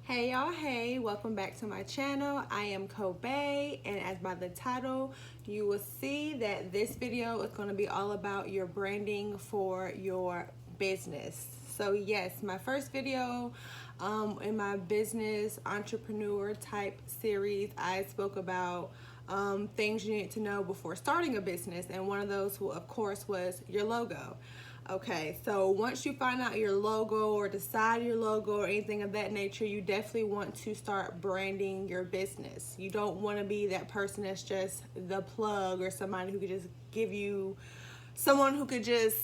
Hey y'all, hey, welcome back to my channel. I am Kobe, and as by the title, you will see that this video is going to be all about your branding for your business. So yes, my first video in my business entrepreneur type series, I spoke about things you need to know before starting a business, and one of those, of course, was your logo. Okay, so once you find out your logo or decide your logo or anything of that nature, you definitely want to start branding your business. You don't want to be that person that's just the plug, or somebody who could just give you, someone who could just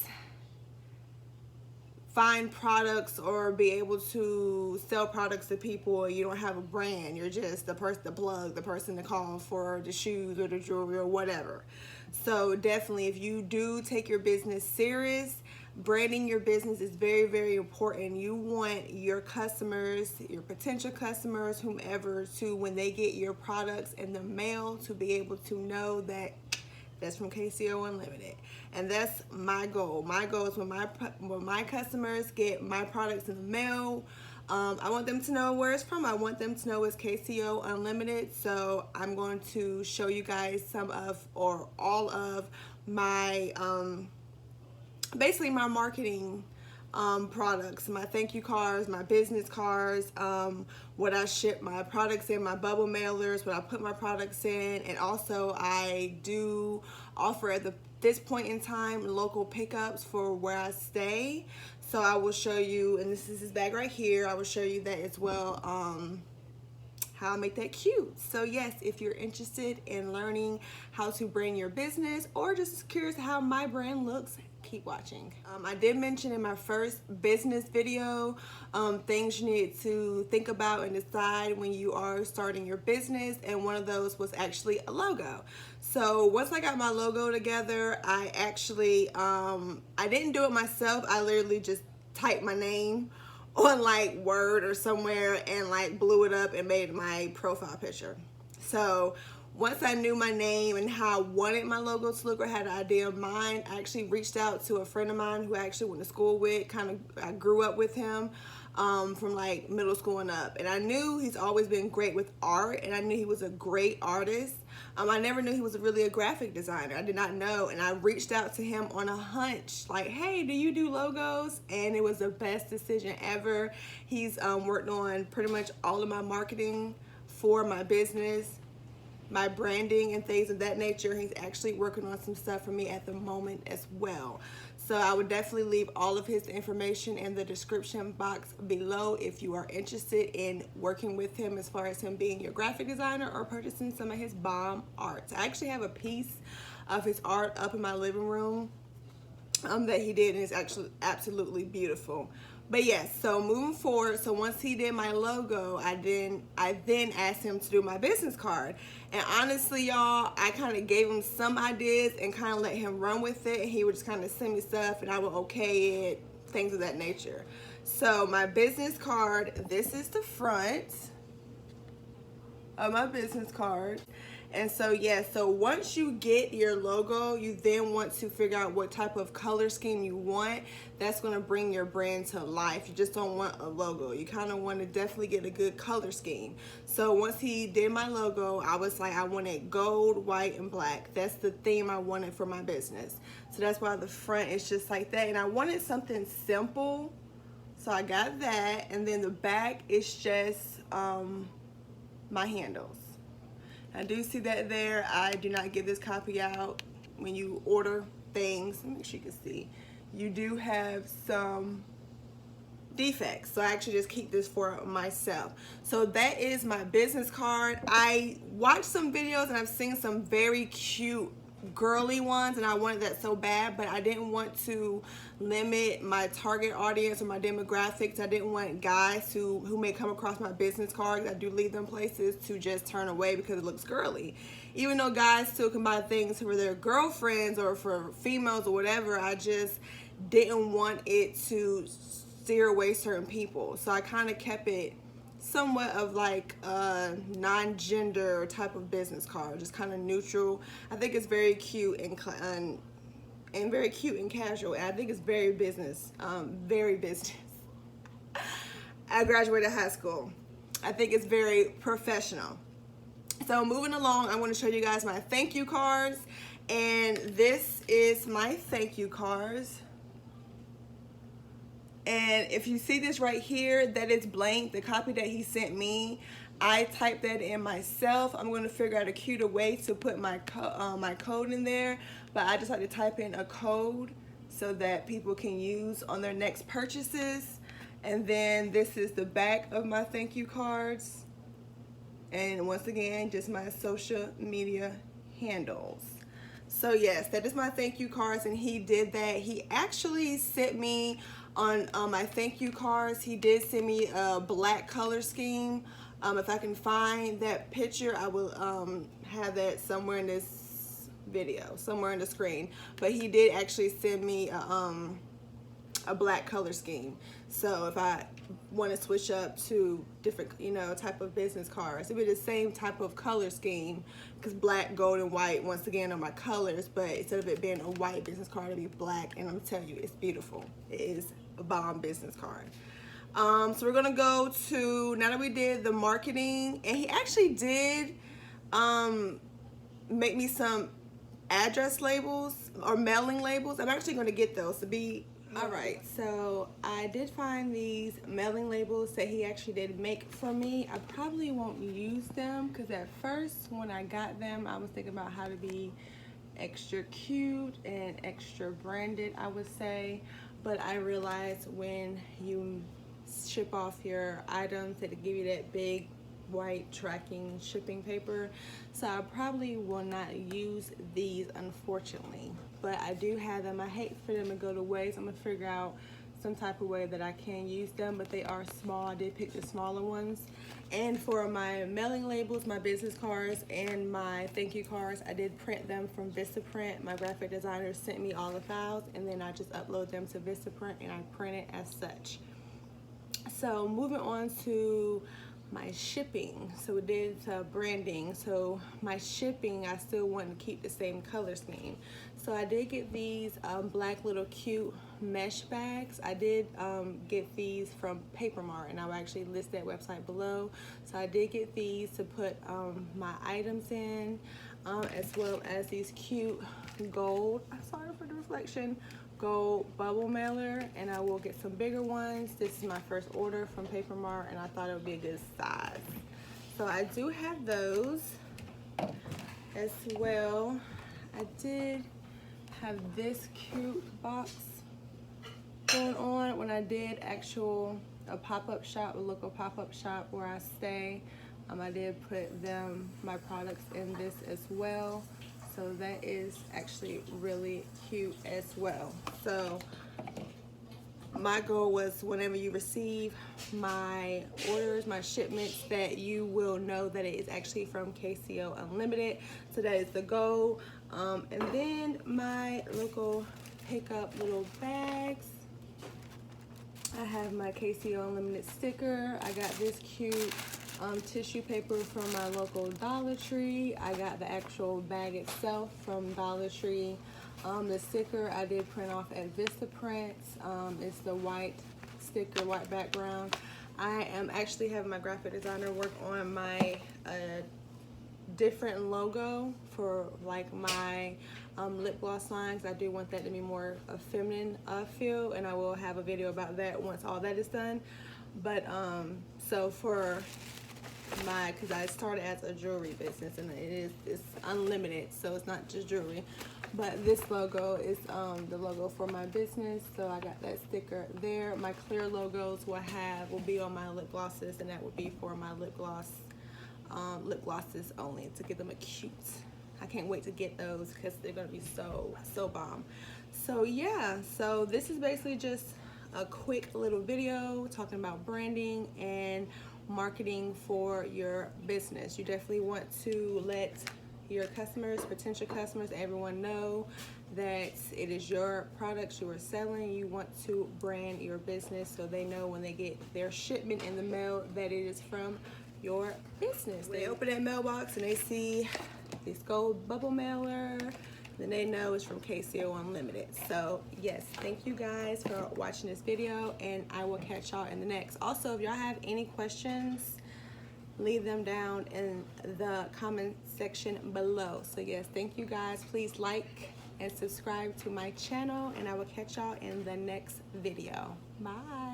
find products or be able to sell products to people. You don't have a brand. You're just the person, the plug, the person to call for the shoes or the jewelry or whatever. So definitely, if you do take your business serious, branding your business is very, very important. You want your customers, your potential customers, whomever, to, when they get your products in the mail, to be able to know that that's from KCO Unlimited. And that's my goal. My goal is when my customers get my products in the mail, I want them to know where it's from. I want them to know it's KCO Unlimited. So I'm going to show you guys some of, or all of my, basically my marketing products, my thank you cards, my business cards, what I ship my products in, my bubble mailers, what I put my products in, and also I do offer at this point in time local pickups for where I stay. So I will show you, and this is his bag right here, I will show you that as well, how I make that cute. So yes, if you're interested in learning how to brand your business, or just curious how my brand looks, keep watching. I did mention in my first business video things you need to think about and decide when you are starting your business, and one of those was actually a logo. So once I got my logo together, I actually I didn't do it myself. I literally just typed my name on like Word or somewhere and like blew it up and made my profile picture. So once I knew my name and how I wanted my logo to look, or had an idea of mine, I actually reached out to a friend of mine who I actually went to school with. I grew up with him from like middle school and up. And I knew he's always been great with art, and I knew he was a great artist. I never knew he was really a graphic designer. I did not know. And I reached out to him on a hunch, like, hey, do you do logos? And it was the best decision ever. He's worked on pretty much all of my marketing for my business, my branding and things of that nature. He's actually working on some stuff for me at the moment as well. So I would definitely leave all of his information in the description box below if you are interested in working with him, as far as him being your graphic designer or purchasing some of his bomb art. I actually have a piece of his art up in my living room that he did, and it's actually absolutely beautiful. But yes, so moving forward, so once he did my logo, I then asked him to do my business card. And honestly, y'all, I kind of gave him some ideas and kind of let him run with it. And he would just kind of send me stuff and I would okay it, things of that nature. So my business card, this is the front of my business card. And so yeah, so once you get your logo, you then want to figure out what type of color scheme you want. That's going to bring your brand to life. You just don't want a logo. You kind of want to definitely get a good color scheme. So once he did my logo, I was like, I wanted gold, white, and black. That's the theme I wanted for my business. So that's why the front is just like that. And I wanted something simple, so I got that. And then the back is just my handles. I do see that there. I do not give this copy out when you order things. Let me make sure you can see. You do have some defects, so I actually just keep this for myself. So that is my business card. I watched some videos and I've seen some very cute girly ones, and I wanted that so bad, but I didn't want to limit my target audience or my demographics. I didn't want guys who may come across my business cards, I do leave them places, to just turn away because it looks girly. Even though guys still can buy things for their girlfriends or for females or whatever, I just didn't want it to steer away certain people. So I kind of kept it somewhat of like a non-gender type of business card, just kind of neutral. I think it's very cute and very cute and casual, and I think it's very business, very business. I graduated high school. I think it's very professional. So moving along, I want to show you guys my thank you cards. And this is my thank you cards. And if you see this right here, that is blank, the copy that he sent me. I typed that in myself. I'm going to figure out a cuter way to put my code in there, but I just like to type in a code so that people can use on their next purchases. And then this is the back of my thank you cards. And once again, just my social media handles. So yes, that is my thank you cards, and he did that. He actually sent me on my thank you cards, he did send me a black color scheme. If I can find that picture, I will have that somewhere in this video, somewhere in the screen. But he did actually send me a black color scheme. So if I want to switch up to different, you know, type of business cards, it'll be the same type of color scheme, because black, gold, and white, once again, are my colors. But instead of it being a white business card, it'll be black, and I'm telling you, it's beautiful. It is a bomb business card. So we're gonna go to, now that we did the marketing, and he actually did make me some address labels or mailing labels. I'm actually gonna get those to be, all right. So I did find these mailing labels that he actually did make for me. I probably won't use them, because at first when I got them, I was thinking about how to be extra cute and extra branded, I would say. But I realized when you ship off your items, that it give you that big white tracking shipping paper. So I probably will not use these, unfortunately, but I do have them. I hate for them to go to waste. I'm gonna figure out some type of way that I can use them, but they are small. I did pick the smaller ones. And for my mailing labels, my business cards, and my thank you cards, I did print them from Vistaprint. My graphic designer sent me all the files, and then I just upload them to Vistaprint and I print it as such. So moving on to my shipping. So we did branding. So my shipping, I still want to keep the same color scheme. So I did get these black little cute mesh bags. I did get these from Paper Mart, and I will actually list that website below. So I did get these to put my items in, as well as these cute gold, I'm sorry for the reflection, gold bubble mailer, and I will get some bigger ones. This is my first order from Paper Mart, and I thought it would be a good size. So I do have those as well. I did have this cute box going on when I did a pop-up shop, a local pop-up shop where I stay. I did put my products in this as well. So that is actually really cute as well. So my goal was, whenever you receive my orders, my shipments, that you will know that it is actually from KCO Unlimited. So that is the goal. And then my local pickup little bags. I have my KCO Unlimited sticker. I got this cute tissue paper from my local Dollar Tree. I got the actual bag itself from Dollar Tree. The sticker I did print off at Vistaprint. It's the white sticker, white background. I am actually having my graphic designer work on my different logo for like my lip gloss lines. I do want that to be more a feminine feel, and I will have a video about that once all that is done. But so for because I started as a jewelry business, and it's unlimited, so it's not just jewelry. But this logo is the logo for my business, so I got that sticker there. My clear logos will be on my lip glosses, and that will be for my lip glosses only, to give them a cute. I can't wait to get those because they're gonna be so bomb. So yeah, so this is basically just a quick little video talking about branding and marketing for your business. You definitely want to let your customers, potential customers, everyone know that it is your products you are selling. You want to brand your business so they know when they get their shipment in the mail that it is from your business. They open that mailbox and they see this gold bubble mailer, then they know it's from KCO Unlimited. So yes, thank you guys for watching this video, and I will catch y'all in the next. Also, if y'all have any questions leave them down in the comment section below. So yes, thank you guys. Please like and subscribe to my channel, and I will catch y'all in the next video. Bye.